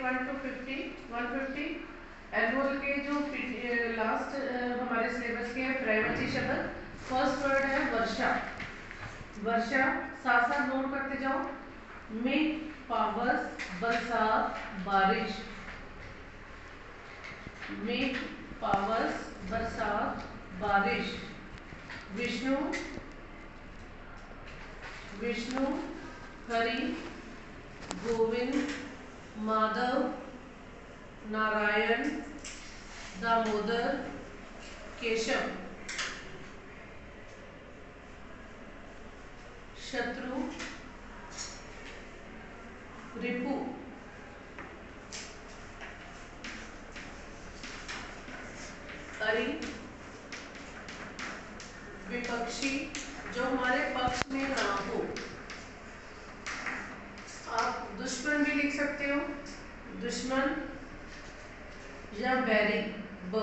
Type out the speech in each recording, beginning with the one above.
1 to 150 annual के जो last हमारे सिलेबस के हैं प्रैवची शब्द। फर्स्ट वर्ड है वर्षा। वर्षा साथ साथ नोट करते जाओ। में पावस बरसात बारिश। में पावस बरसात बारिश। विष्णु विष्णु हरि गोविंद माधव नारायण दामोदर केशव। शत्रु रिपु हरि विपक्षी जो हमारे पक्ष में ना हो। आप दुश्मन भी लिख सकते हो, दुश्मन या बैरी ब।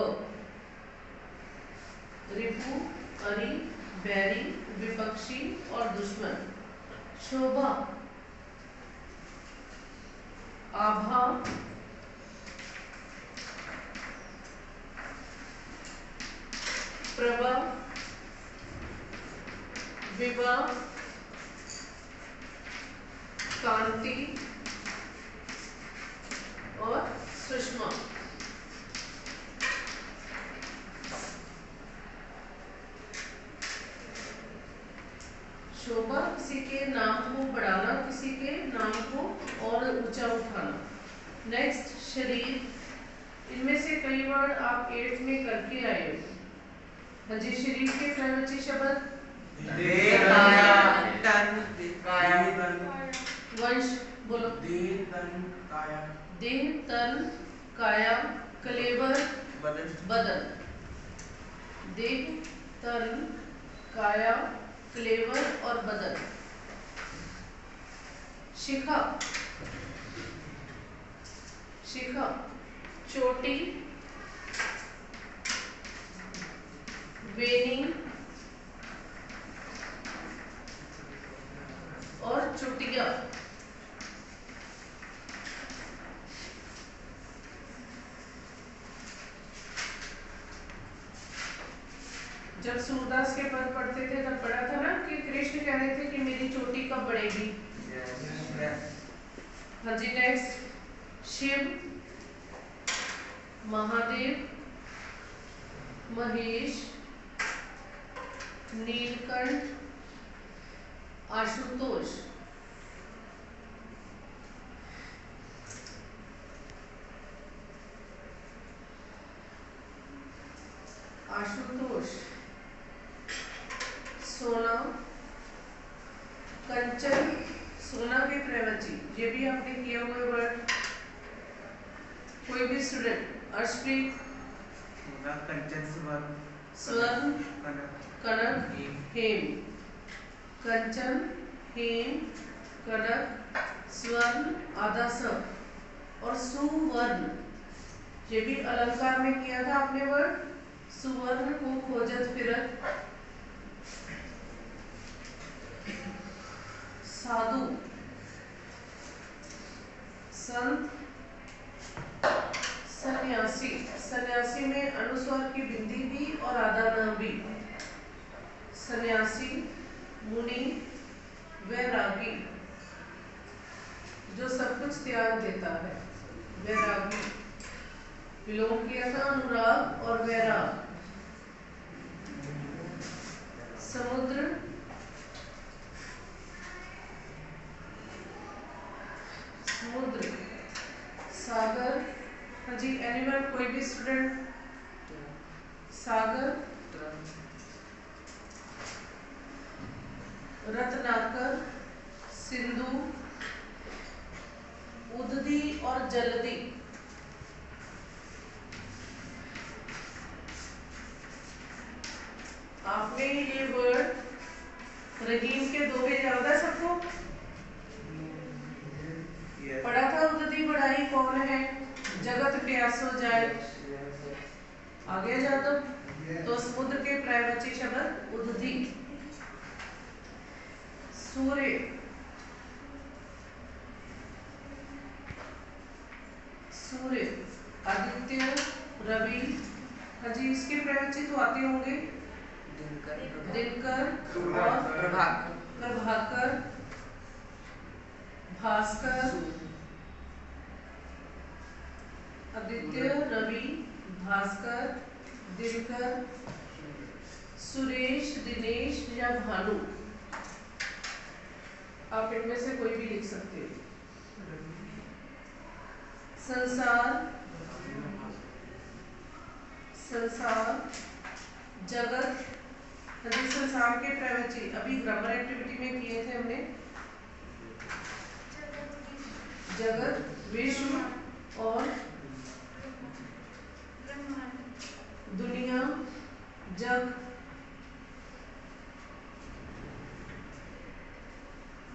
रिपु हरि बैरी विपक्षी और दुश्मन। शोभा आभा प्रभा विवाह कांति और सुषमा। शोभा किसी के नाम को बढ़ाना, किसी के नाम को और ऊंचा उठाना। नेक्स्ट शरीर। इनमें से कई वर्ड आप 8th में करके आए हो। हाँ जी, शरीर के प्रैवची शब्द वंश बोलो। देह तन काया कलेवर बदन। देह तन काया क्लेवर और बदन। शिखा शिखा चोटी वेनी और चुटिया। जब सूरदास के पद पढ़ते थे तब पढ़ा था ना कि कृष्ण कह रहे थे कि मेरी चोटी कब बढ़ेगी। हाँ जी, नेक्स्ट शिव महादेव महेश नीलकंठ आशुतोष। आशुतोष सोना कंचन सोना के प्रैवची। ये भी आपने किया हुआ वर्ड। कोई भी स्टूडेंट अर्शप्रीत कंचन स्वर्ण कनक हेम। कंचन हेम कनक स्वर्ण आधा स और सुवर्ण। ये भी अलंकार में किया था आपने वर्ड। सुवर्ण को खोजत फिरत साधु संत सन्यासी। सन्यासी में अनुस्वार की बिंदी भी और आधा न भी। सन्यासी मुनि वैरागी जो सब कुछ त्याग देता है। वैरागी विलोम किया था अनुराग और वैराग। समुद्र समुद्र सागर। हाँ जी, एनिमल कोई भी स्टूडेंट सागर रत्नाकर सिंधु उददी और जल्दी। आपने ये वर्ड रहीम के दोहे याद है सबको? पढ़ा था। उददी बढ़ाई कौन है जगत प्यासो जाए। आगे जादव तो समुद्र के प्रैवची शब्द उददी। सूर्य सूर्य, आदित्य, रवि। हाँ जी, इसके प्रवचन तो आते होंगे। दिनकर और प्रभाकर, भास्कर, आदित्य, रवि, भास्कर, दिनकर, सुरेश, दिनेश या भानु। आप इनमें से कोई भी लिख सकते हो। संसार, जगत। संसार के प्रवचन अभी ग्रामर एक्टिविटी में किए थे हमने। जगत, विश्व और दुनिया, जग।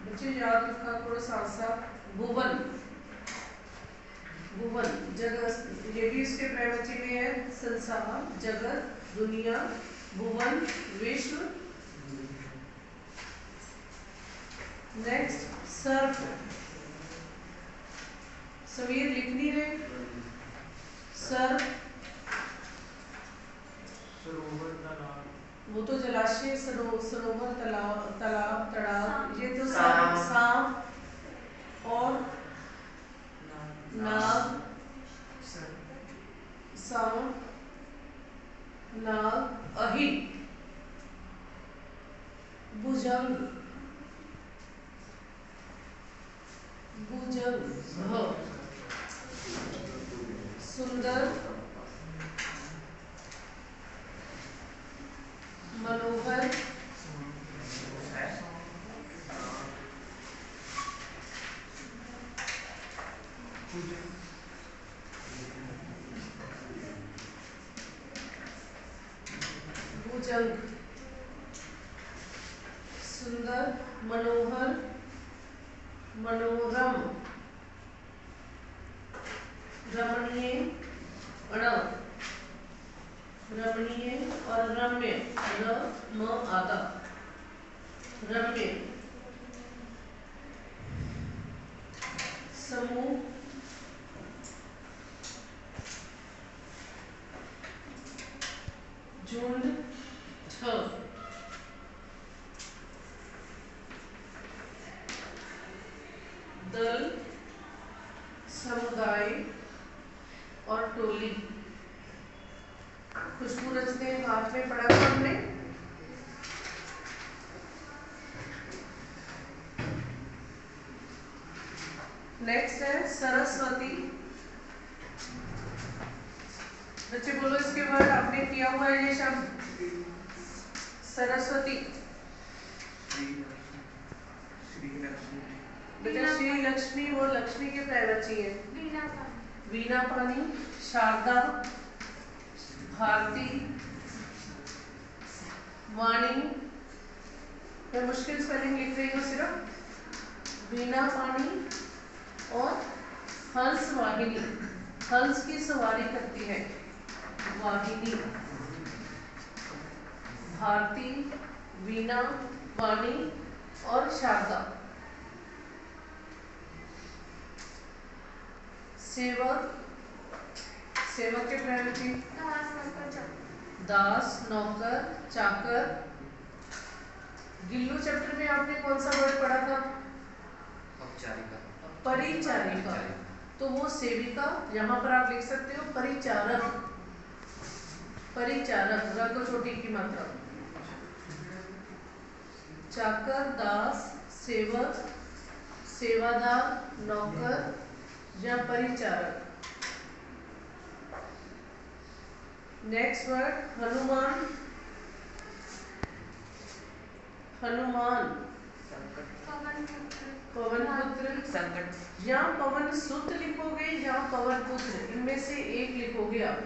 बच्चे याद रखा थोड़ा साथ साथ। भुवन, जगत, ये भी इसके प्रवचन में है। संसार, जगत, दुनिया, भुवन, विश्व। नेक्स्ट, सर्प। समीर लिख नहीं रहे। सर्प, सरोवर, तालाब। वो तो जलाशय, सरोवर, तालाब, तड़ाव। ये तो सांप और नाग। सांप, नाग, अहि, भुजंग, सुंदर, मनोहर, भुजंग, सुंदर, मनोहर, मनोरम, रमणीय, रमणीय और रम्य, म आदा, रम्य। समूह, झुंड, छ। दल, समुदाय और टोली। खुशबू रचने हाथ में पढ़ा था हमने। नेक्स्ट है सरस्वती। बच्चे बोलो इसके वर्ड आपने किया हुआ है ये शब्द। सरस्वती, बेटा श्री लक्ष्मी, वो लक्ष्मी के प्रवचन है। वीणा पानी, शारदा, भारती, वाणी। मैं मुश्किल स्पेलिंग लिख रही हूँ सिर्फ। वीणा पानी और हंस वाहिनी, हंस की सवारी करती है, वाहिनी। भारती, वीणा, वाणी और शारदा। सेवक, सेवक के प्रवचन दास, नौकर, चाकर। गिल्लू चैप्टर में आपने कौन सा वर्ड पढ़ा था? परिचारिका। तो वो सेविका, यहाँ पर आप लिख सकते हो परिचारक। परिचारक, र को छोटी की मात्रा। चाकर, दास, सेवक, सेवादार, नौकर या परिचारक। Next word Hanuman. हनुमान, पवन पुत्र, संकट। या पवन सुत लिखोगे या पवन पुत्र, इनमें से एक लिखोगे आप।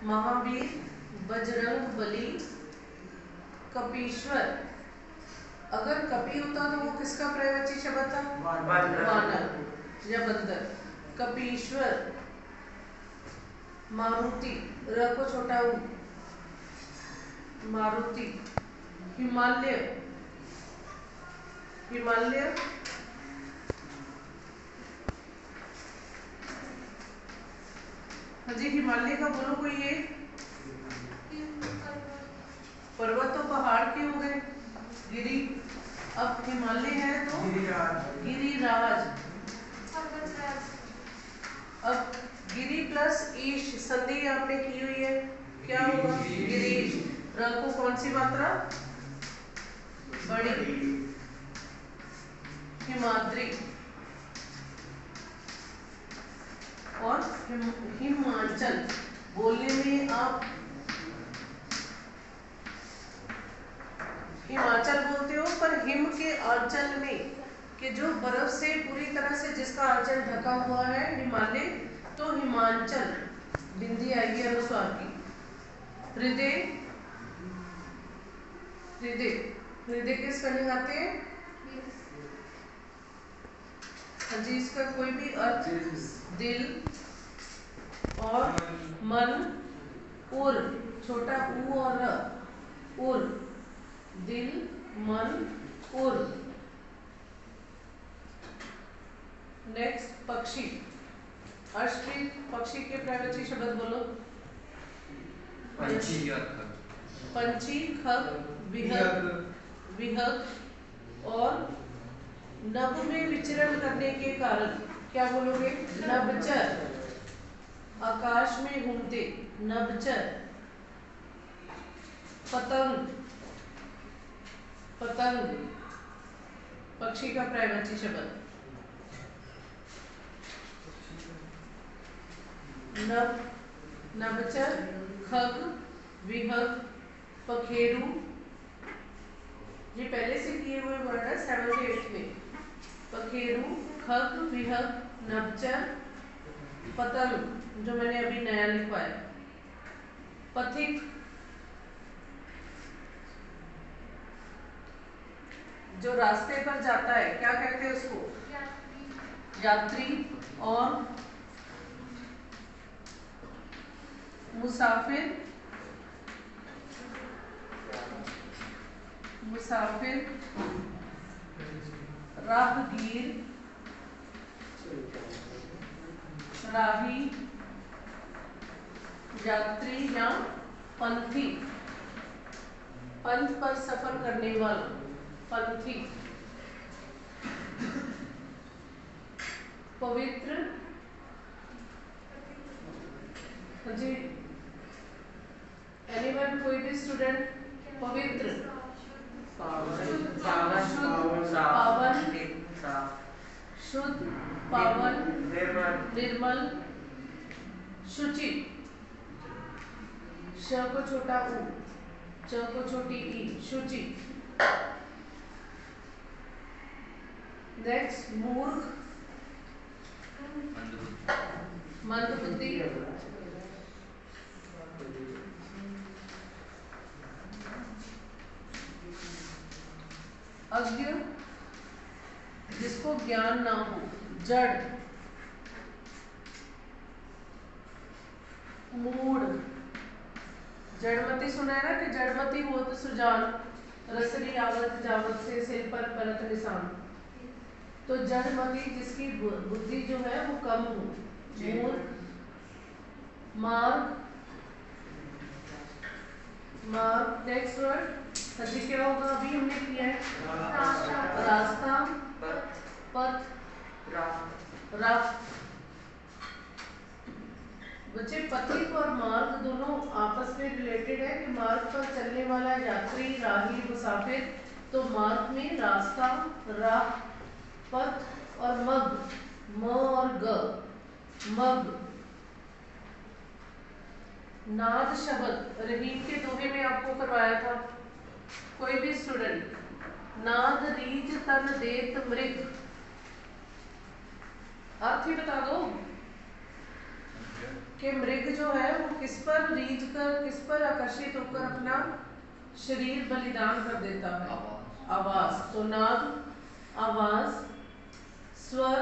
महावीर, बजरंग बली, कपीश्वर। अगर कपी होता तो वो किसका प्रयोगवाची शब्द था? वानर या बंदर। कपीश्वर, मारुति, र को छोटा ऊ, मारुति। हिमालय, हिमालय, हिमालय का बोलो कोई एक पर्वत, तो पहाड़ के हो गए गिरी। अब हिमालय है तो गिरिराज। अब गिरी प्लस ईश संधि आपने की हुई है, क्या होगा? गिरीश। र को कौन सी मात्रा? बड़ी। हिमाद्री और हिमाचल। बोलने में आप हिमाचल बोलते हो, पर हिम के आंचल में कि जो बर्फ से पूरी तरह से जिसका आंचल ढका हुआ है हिमालय, तो हिमांचल बिंदी आएगी अनुस्वार की। हृदय, हृदय, हृदय किस स्पेलिंग आते हैं? हाँ जी, इसका कोई भी अर्थ, दिल। और मन, उर, छोटा ऊ और र, उर, दिल, मन, उर। नेक्स्ट पक्षी। अर्शप्रीत, पक्षी के प्रयोगवाची शब्द बोलो। पंछी, पंछी, खग, विहग, विहग। और नभ में विचरण करने के कारण क्या बोलोगे? नभचर, आकाश में घूमते, नभचर। पतंग, पतंग, पक्षी का प्रयोगवाची शब्द। नभ, नभचर, खग, विहग, पखेरु। ये पहले से किए हुए वर्ड है 7th 8th में। पखेरु, खग, विहग, नभचर, पतंग जो मैंने अभी नया लिखवाया। पथिक, जो रास्ते पर जाता है, क्या कहते हैं उसको? यात्री। और मुसाफिर, मुसाफिर, राहगीर, राही, यात्री या पंथी, पंथ पर सफर करने वाला, पंथी। पवित्र, जी एनीवन, कोई भी स्टूडेंट? पवित्र, पावन, शुद्ध, पावन, निर्मल, शुचि। श को छोटा ऊ, च को छोटी ई, शुचि। नेक्स्ट मूर्ख, मंदबुद्धि, अज्ञ, जिसको ज्ञान ना हो, जड़, मूढ़। जड़मति सुना है ना कि जड़मति होत सुजान, रसरी आवत जावत से सिर पर परत निशान। तो जड़मति जिसकी बुद्धि जो है वो कम हो। मूर्ख, मार्ग, मार्ग। नेक्स्ट वर्ड सभी क्या होगा? अभी हमने किया है रास्ता, पथ, राह। बच्चे पथिक और मार्ग दोनों आपस में रिलेटेड है कि मार्ग पर चलने वाला यात्री, राही, मुसाफिर। तो मार्ग में रास्ता, राह, पथ और मग, म और ग, मग। नाद शब्द रहीम के दोहे में आपको करवाया था, कोई भी स्टूडेंट? नाद रीज तन देत मृग, अर्थ ही बता दो कि मृग जो है वो किस पर रीझ कर, किस पर आकर्षित होकर अपना शरीर बलिदान कर देता है? आवाज। तो नाद आवाज, स्वर,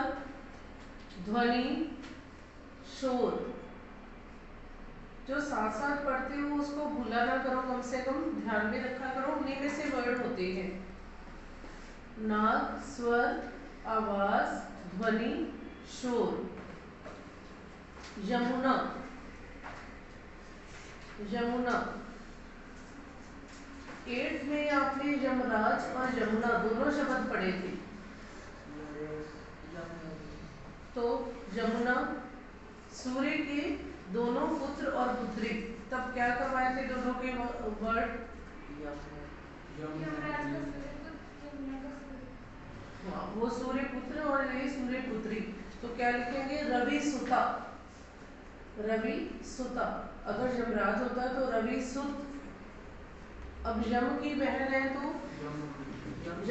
ध्वनि, शोर। जो साथ साथ पढ़ते हो उसको भूला ना करो, कम से कम ध्यान में रखा करो, उन्हीं में से वर्ड होते हैं। नाद, स्वर, आवाज, ध्वनि, शोर। यमुना, यमुना। 8th में आपने यमराज और यमुना दोनों शब्द पढ़े थे। तो यमुना सूर्य के दोनों पुत्र और पुत्री, तब क्या करवाए थे दोनों के वर्ड? हाँ, वो सूर्य पुत्र और ये सूर्य पुत्री। तो क्या लिखेंगे? रवि सुता। रवि सुता। अगर यमराज होता तो रवि सुत। अब यम की बहन है तो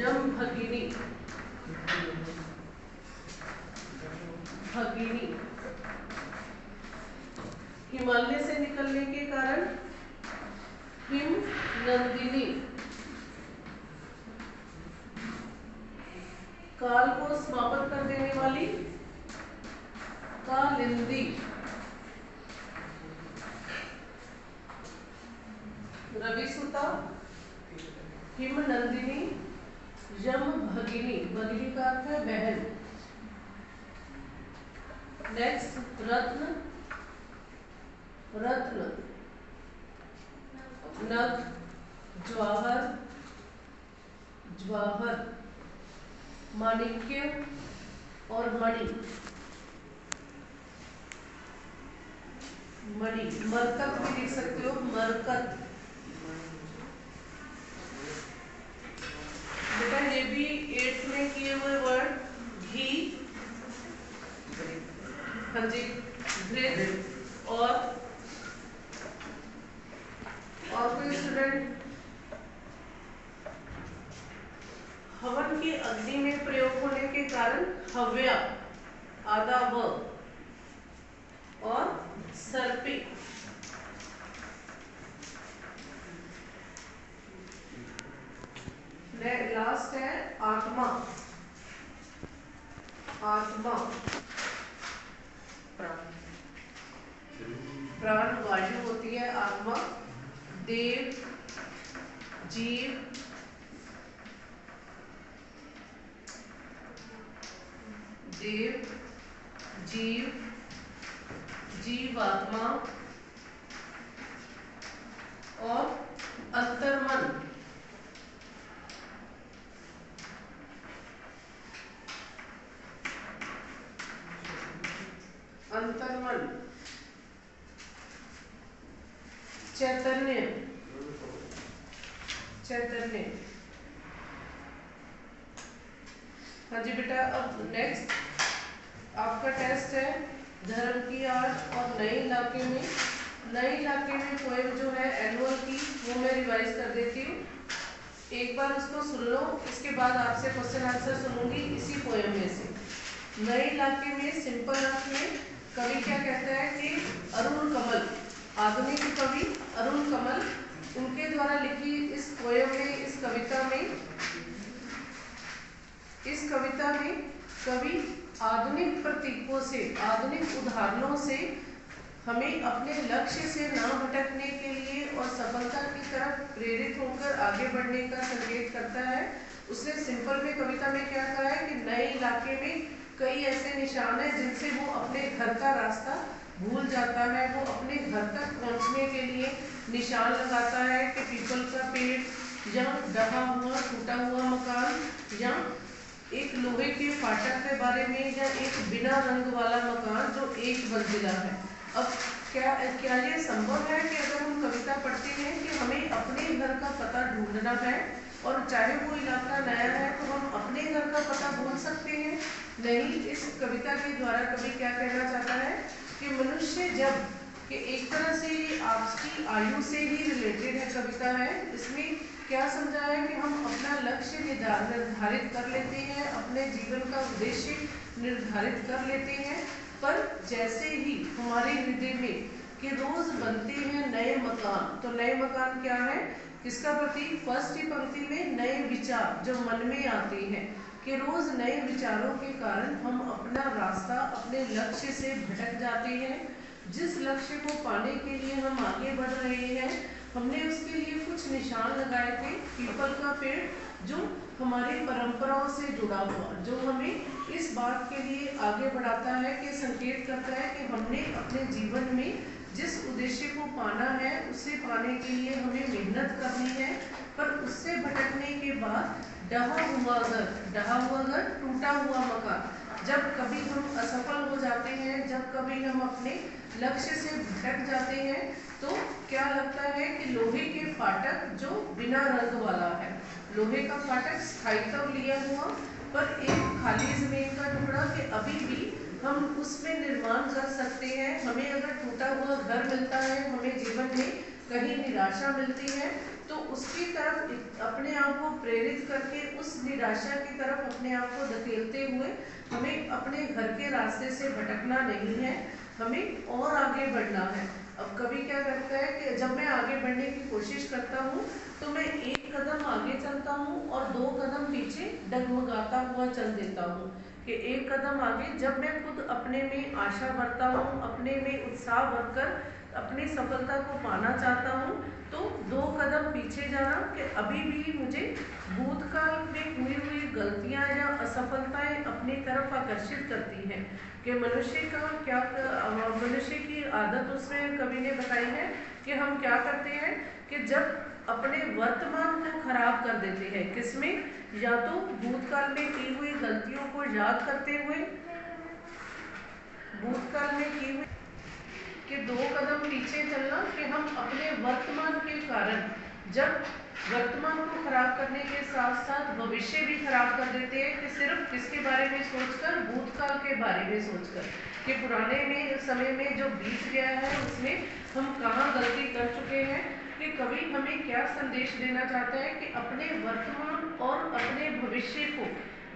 यम भगिनी। भगिनी। हिमालय से निकलने के कारण हिम नंदिनी। काल को समाप्त कर देने वाली कालिंदी। रवि सुता, हिम नंदिनी, यम भगिनी। भगिनी का अर्थ है बहन। नेक्स्ट रत्न। रत्न, नग, ज्वाहर, ज्वाहर, माणिक्य और मणि। मणि, मरकत भी लिख सकते हो, मरकत। बेटा ये भी 8th में किए हुए वर्ड। घी, हाँ जी, घृत और कोई स्टूडेंट? हवन की अग्नि में प्रयोग होने के कारण हव्या, आधा व, और सर्पी। लास्ट है आत्मा। आत्मा, प्राण वायु होती है आत्मा। देव, जीव, देव, जीव, जीवात्मा और अंतर्मन। अंतर्मन, चैतन्य। चैतन्य। हाँ जी बेटा, अब नेक्स्ट आपका टेस्ट है धर्म की आर्ट और नए इलाके में। नए इलाके में पोएम जो है एनुअल की, वो मैं रिवाइज कर देती हूँ। एक बार उसको सुन लो, इसके बाद आपसे क्वेश्चन आंसर सुनूंगी इसी पोएम में से। नए इलाके में सिंपल अर्थ में कवि क्या कहता है कि अरुण कमल, आधुनिक कवि अरुण कमल, उनके द्वारा लिखी इस पोएम में, इस कविता में कवि आधुनिक प्रतीकों से, आधुनिक उदाहरणों से हमें अपने लक्ष्य से न भटकने के लिए और सफलता की तरफ प्रेरित होकर आगे बढ़ने का संकेत करता है। उसने सिंपल में कविता में क्या कहा है कि नए इलाके में कई ऐसे निशान हैं जिनसे वो अपने घर का रास्ता भूल जाता है। वो अपने घर तक पहुंचने के लिए निशान लगाता है कि पीपल का पेड़, या ढहा हुआ टूटा हुआ मकान, या एक लोहे के फाटक के बारे में, या एक बिना रंग वाला मकान जो एक मंजिला है। अब क्या ये संभव है कि अगर हम कविता पढ़ते हैं कि हमें अपने घर का पता ढूंढना है और चाहे वो इलाका नया है तो हम अपने घर का पता भूल सकते हैं? नहीं। इस कविता के द्वारा कवि क्या कहना चाहता है कि मनुष्य जब कि एक तरह से आपकी आयु से ही रिलेटेड है कविता है। इसमें क्या समझा है कि हम अपना लक्ष्य निर्धारित कर लेते हैं, अपने जीवन का उद्देश्य निर्धारित कर लेते हैं, पर जैसे ही हमारे हृदय में कि रोज बनते हैं नए मकान। तो नए मकान क्या है, किसका प्रतीक? फर्स्ट ही पंक्ति में नए विचार जो मन में आते हैं, कि रोज नए विचारों के कारण हम अपना रास्ता, अपने लक्ष्य से भटक जाते हैं। जिस लक्ष्य को पाने के लिए हम आगे बढ़ रहे हैं, हमने उसके लिए कुछ निशान लगाए थे। पीपल का पेड़ जो हमारी परंपराओं से जुड़ा हुआ, जो हमें इस बात के लिए आगे बढ़ाता है कि संकेत करता है कि हमने अपने जीवन में जिस उद्देश्य को पाना है उसे पाने के लिए हमें मेहनत करनी है, पर उससे भटकने के बाद डहा हुआ घर, टूटा हुआ मकान, जब कभी हम असफल हो जाते हैं, जब कभी हम अपने लक्ष्य से भटक जाते हैं, तो क्या लगता है कि लोहे के फाटक जो बिना रंग वाला है, लोहे का फाटक स्थायित्व लिया हुआ पर एक खाली जमीन का टुकड़ा, कि अभी भी हम उसमें निर्माण कर सकते हैं। हमें अगर टूटा हुआ घर मिलता है, हमें जीवन में कहीं निराशा मिलती है, तो उसकी तरफ अपने आप को प्रेरित करके उस निराशा की तरफ अपने आप को धकेलते हुए हमें अपने घर के रास्ते से भटकना नहीं है, हमें और आगे बढ़ना है। अब कभी क्या करता है कि जब मैं आगे बढ़ने की कोशिश करता हूँ तो मैं एक कदम आगे चलता हूँ और 2 कदम पीछे डगमगाता हुआ चल देता हूँ, कि एक कदम आगे जब मैं खुद अपने में आशा भरता हूँ, अपने में उत्साह भरकर अपनी सफलता को पाना चाहता हूँ, तो 2 कदम पीछे जाना, कि अभी भी मुझे भूतकाल में हुई हुई गलतियाँ या असफलताएं अपनी तरफ आकर्षित करती हैं। कि मनुष्य की आदत उसमें कवि ने बताई है कि हम क्या करते हैं कि जब अपने वर्तमान को खराब कर देते हैं, किसमें, या तो भूतकाल में की हुई गलतियों को याद करते हुए, भूतकाल में की हुई कि 2 कदम पीछे चलना, कि हम अपने वर्तमान के कारण जब वर्तमान को खराब करने के साथ साथ भविष्य भी खराब कर देते हैं, कि सिर्फ किसके बारे में सोचकर, भूतकाल के बारे में सोचकर, कि पुराने में समय में जो बीत गया है उसमें हम कहाँ गलती कर चुके हैं। कि कवि हमें क्या संदेश देना चाहता है कि अपने वर्तमान और अपने भविष्य को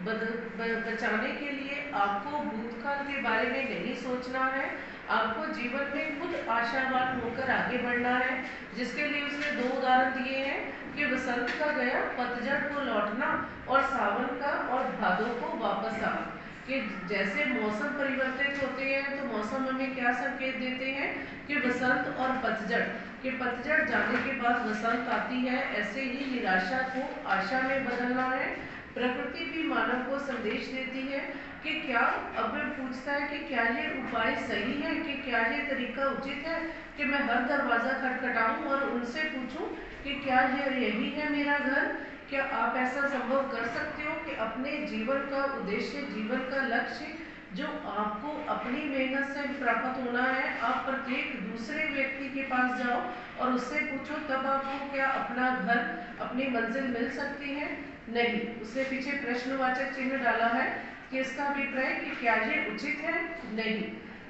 बचाने के लिए आपको भूतकाल के बारे में नहीं सोचना है, आपको जीवन में खुद आशावान होकर आगे बढ़ना है। जिसके लिए उसने 2 उदाहरण दिए हैं कि वसंत का गया, पतझड़ को लौटना, और सावन का और भादों को वापस आना। कि जैसे मौसम परिवर्तित होते हैं तो मौसम हमें क्या संकेत देते हैं कि वसंत और पतझड़, कि पतझड़ जाने के बाद वसंत आती है, ऐसे ही निराशा को आशा में बदलना है। प्रकृति भी मानव को संदेश देती है कि क्या, अब पूछता है कि क्या ये उपाय सही है, कि क्या ये तरीका उचित है कि मैं हर दरवाजा खटखटाऊं और उनसे पूछूं कि क्या यही है मेरा घर। क्या आप ऐसा संभव कर सकते हो कि अपने जीवन का उद्देश्य, जीवन का लक्ष्य जो आपको अपनी मेहनत से प्राप्त होना है, आप प्रत्येक दूसरे व्यक्ति के पास जाओ और उससे पूछो, तब आपको क्या अपना घर, अपनी मंजिल मिल सकती है? नहीं। उसने पीछे प्रश्नवाचक चिन्ह डाला है कि इसका अभिप्राय कि क्या ये उचित है? नहीं।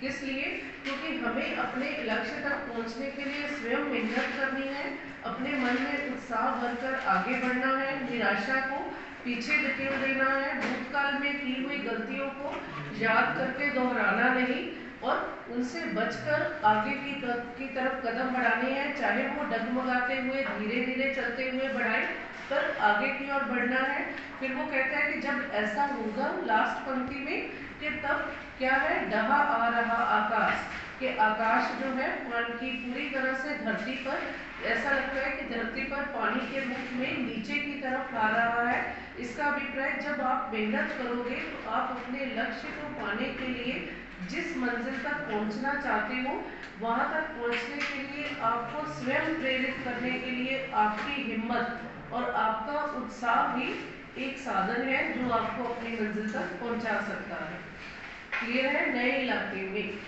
किस लिए? क्योंकि हमें अपने लक्ष्य तक पहुंचने के लिए स्वयं मेहनत करनी है, अपने मन में उत्साह भरकर आगे बढ़ना है, निराशा को पीछे धकेल देना है, भूतकाल में की हुई गलतियों को याद करके दोहराना नहीं और उनसे बचकर आगे की तरफ कदम बढ़ाने हैं, चाहे वो डगमगाते हुए धीरे धीरे चलते हुए बढ़ाए, पर आगे की ओर बढ़ना है। फिर वो कहता है कि जब ऐसा होगा, लास्ट पंक्ति में, कि तब क्या है, डहा आ रहा आकाश, कि आकाश जो है पानी की पूरी तरह से धरती पर, ऐसा लगता है कि धरती पर पानी के मुख में नीचे की तरफ आ रहा है। इसका अभिप्राय, जब आप मेहनत करोगे तो आप अपने लक्ष्य को पाने के लिए जिस मंजिल तक पहुंचना चाहते हो, वहां तक पहुंचने के लिए आपको स्वयं प्रेरित करने के लिए आपकी हिम्मत और आपका उत्साह भी एक साधन है जो आपको अपनी मंजिल तक पहुंचा सकता है। क्लियर है? नए इलाके में